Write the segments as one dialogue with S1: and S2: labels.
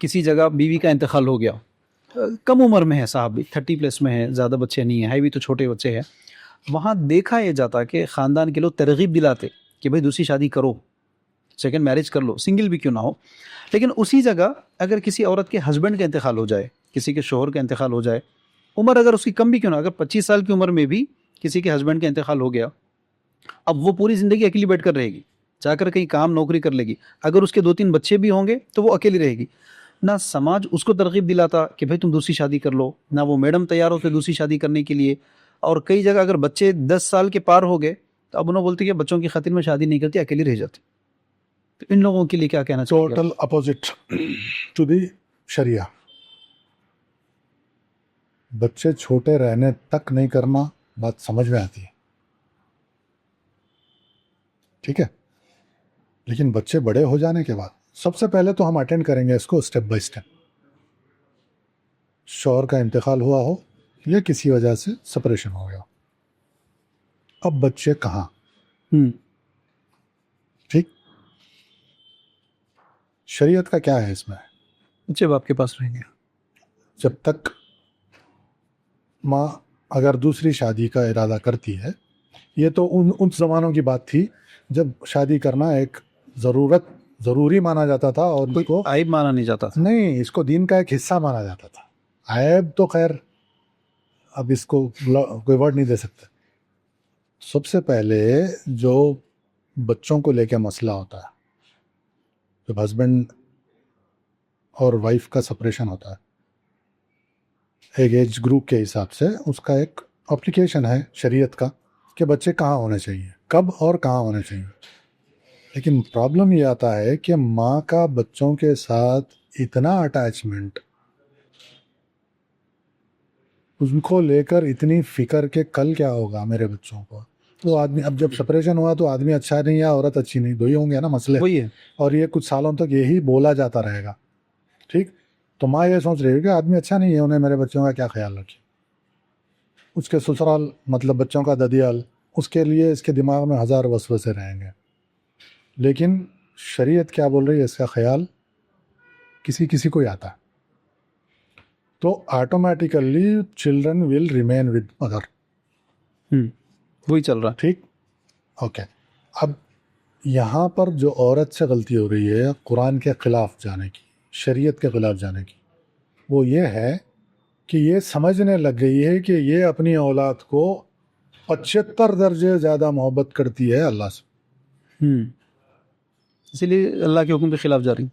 S1: किसी जगह बीवी का इंतकाल हो गया, कम उम्र में है साहब भी, 30+ में है, ज़्यादा बच्चे नहीं है भी तो छोटे बच्चे हैं, वहाँ देखा ये जाता कि ख़ानदान के लोग तरगीब दिलाते कि भाई दूसरी शादी करो, सेकंड मैरिज कर लो, सिंगल भी क्यों ना हो। लेकिन उसी जगह अगर किसी औरत के हस्बैंड का इंतकाल हो जाए, किसी के शोहर का इंतकाल हो जाए, उम्र अगर उसकी कम भी क्यों ना, अगर 25 साल की उम्र में भी किसी के हस्बैंड का इंतकाल हो गया, अब वो पूरी ज़िंदगी अकेली बैठ कर रहेगी, जाकर कहीं काम नौकरी कर लेगी। अगर उसके 2-3 बच्चे भी होंगे तो वो अकेली रहेगी। ना समाज उसको तरगीब दिलाता कि भाई तुम दूसरी शादी कर लो, ना वो मैडम तैयार होते दूसरी शादी करने के लिए। और कई जगह अगर बच्चे 10 साल के पार हो गए तो अब उन्होंने बोलते कि बच्चों की खातिर में शादी नहीं करती, अकेली रह जाती। तो इन लोगों के लिए क्या कहना चाहिए?
S2: टोटल अपोजिट टू दी शरिया। बच्चे छोटे रहने तक नहीं करना, बात समझ में आती है, ठीक है। लेकिन बच्चे बड़े हो जाने के बाद सबसे पहले तो हम अटेंड करेंगे इसको स्टेप बाय स्टेप। शौहर का इंतकाल हुआ हो या किसी वजह से सेपरेशन हो गया, अब बच्चे कहाँ, ठीक। शरीयत का क्या है इसमें?
S1: बच्चे बाप के पास रहेंगे।
S2: जब तक माँ अगर दूसरी शादी का इरादा करती है, ये तो उन ज़मानों की बात थी जब शादी करना एक ज़रूरी माना जाता था और इसको
S1: आइब माना नहीं जाता था।
S2: नहीं, इसको दीन का एक हिस्सा माना जाता था। आयब तो खैर अब इसको कोई वर्ड नहीं दे सकते। सबसे पहले जो बच्चों को लेके मसला होता है, जब हस्बैंड और वाइफ का सेपरेशन होता है, एक एज ग्रुप के हिसाब से उसका एक एप्लीकेशन है शरीयत का कि बच्चे कहाँ होने चाहिए, कब और कहाँ होने चाहिए। लेकिन प्रॉब्लम ये आता है कि माँ का बच्चों के साथ इतना अटैचमेंट, उनको लेकर इतनी फिक्र के कल क्या होगा मेरे बच्चों को। तो आदमी, अब जब सेपरेशन हुआ तो आदमी अच्छा नहीं या औरत अच्छी नहीं, दो ही होंगे ना मसले।
S1: वही है।
S2: और ये कुछ सालों तक यही बोला जाता रहेगा, ठीक। तो माँ ये सोच रही है कि आदमी अच्छा नहीं है, उन्हें मेरे बच्चों का क्या ख्याल रखे। उसके ससुराल मतलब बच्चों का ददियाल, उसके लिए इसके दिमाग में 1000 वसवसे रहेंगे। लेकिन शरीयत क्या बोल रही है, इसका ख्याल किसी किसी को ही आता है, तो automatically children will remain with mother.
S1: वही चल रहा है,
S2: ठीक, ओके। अब यहाँ पर जो औरत से गलती हो रही है कुरान के ख़िलाफ़ जाने की, शरीयत के ख़िलाफ़ जाने की, वो ये है कि ये समझने लग गई है कि ये अपनी औलाद को 75 दर्जे ज़्यादा मोहब्बत करती है अल्लाह से।
S1: इसीलिए अल्लाह के हुक्म के खिलाफ जा रही।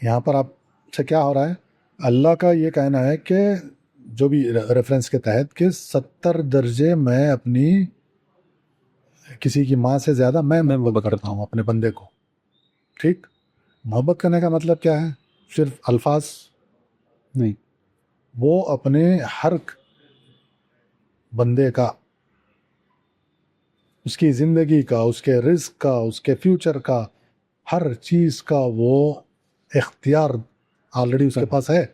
S2: यहाँ पर आपसे क्या हो रहा है, अल्लाह का ये कहना है कि जो भी रेफरेंस के तहत कि 70 दर्जे मैं अपनी किसी की माँ से ज़्यादा मैं मोहब्बत करता हूँ अपने बंदे को, ठीक। मोहब्बत करने का मतलब क्या है, सिर्फ अल्फाज नहीं, वो अपने हर बंदे का, उसकी ज़िंदगी का, उसके रिस्क का, उसके फ्यूचर का, हर चीज़ का वो इख्तियार ऑलरेडी उसके पास है।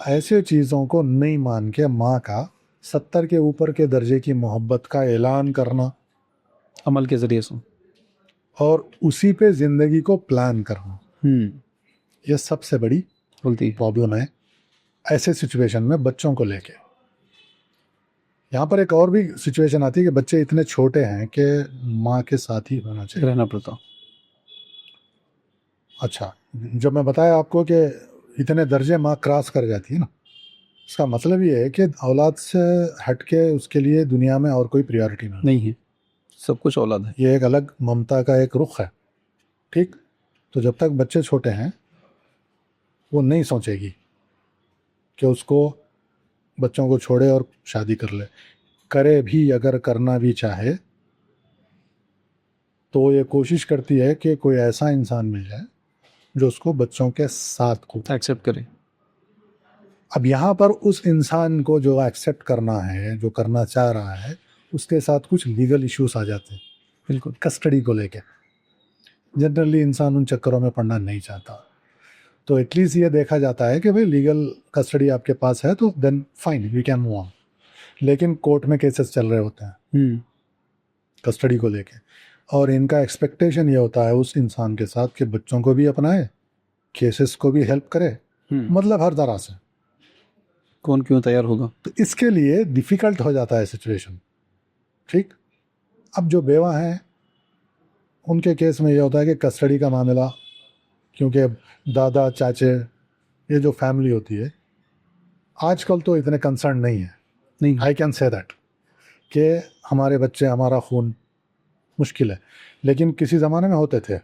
S2: ऐसे चीज़ों को नहीं मान के माँ का 70 के ऊपर के दर्जे की मोहब्बत का ऐलान करना
S1: अमल के ज़रिए से,
S2: और उसी पे ज़िंदगी को प्लान करना, ये सबसे बड़ी प्रॉब्लम है ऐसे सिचुएशन में बच्चों को लेके। यहाँ पर एक और भी सिचुएशन आती है कि बच्चे इतने छोटे हैं कि माँ के साथ ही होना चाहिए,
S1: रहना पड़ता।
S2: अच्छा, जब मैं बताया आपको कि इतने दर्जे माँ क्रॉस कर जाती है ना, इसका मतलब ये है कि औलाद से हटके उसके लिए दुनिया में और कोई प्रायोरिटी नहीं है,
S1: सब कुछ औलाद है।
S2: ये एक अलग ममता का एक रुख है, ठीक। तो जब तक बच्चे छोटे हैं वो नहीं सोचेगी कि उसको बच्चों को छोड़े और शादी कर ले। करे भी, अगर करना भी चाहे तो ये कोशिश करती है कि कोई ऐसा इंसान मिल जाए जो उसको बच्चों के साथ को
S1: एक्सेप्ट करे।
S2: अब यहाँ पर उस इंसान को जो एक्सेप्ट करना है, जो करना चाह रहा है, उसके साथ कुछ लीगल इश्यूज आ जाते हैं, बिल्कुल कस्टडी को लेके। जनरली इंसान उन चक्करों में पड़ना नहीं चाहता, तो एटलीस्ट ये देखा जाता है कि भाई लीगल कस्टडी आपके पास है तो then fine, we can move on. लेकिन कोर्ट में केसेस चल रहे होते हैं कस्टडी को लेके, और इनका एक्सपेक्टेशन ये होता है उस इंसान के साथ कि बच्चों को भी अपनाए केसेस को भी हेल्प करे, मतलब हर तरह से।
S1: कौन क्यों तैयार होगा?
S2: तो इसके लिए डिफ़िकल्ट हो जाता है सिचुएशन। ठीक, अब जो बेवा हैं उनके केस में ये होता है कि कस्टडी का मामला, क्योंकि दादा चाचे ये जो फैमिली होती है आजकल तो इतने कंसर्न नहीं है।
S1: नहीं,
S2: आई कैन से दैट कि हमारे बच्चे हमारा खून मुश्किल है, लेकिन किसी ज़माने में होते थे।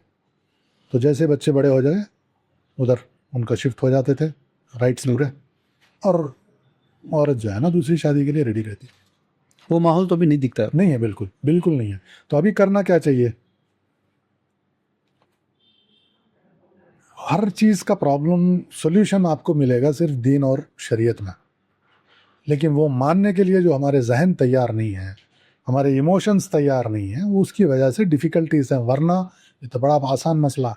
S2: तो जैसे बच्चे बड़े हो जाए उधर उनका शिफ्ट हो जाते थे, राइट्स पूरे, और औरत जो है ना दूसरी शादी के लिए रेडी रहती है।
S1: वो माहौल तो अभी नहीं दिखता है।
S2: नहीं है, बिल्कुल बिल्कुल नहीं है। तो अभी करना क्या चाहिए? हर चीज़ का प्रॉब्लम सॉल्यूशन आपको मिलेगा सिर्फ दीन और शरीयत में, लेकिन वो मानने के लिए जो हमारे जहन तैयार नहीं है, हमारे इमोशंस तैयार नहीं है, वो उसकी वजह से डिफ़िकल्टीज हैं, वरना ये तो बड़ा आसान मसला।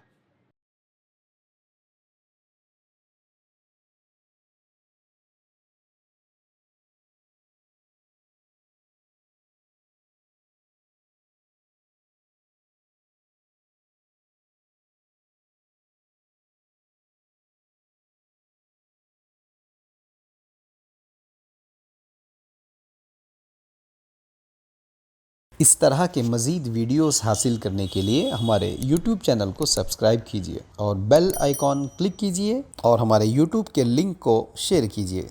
S3: इस तरह के मज़ीद वीडियोस हासिल करने के लिए हमारे YouTube चैनल को सब्सक्राइब कीजिए और बेल आइकॉन क्लिक कीजिए और हमारे YouTube के लिंक को शेयर कीजिए।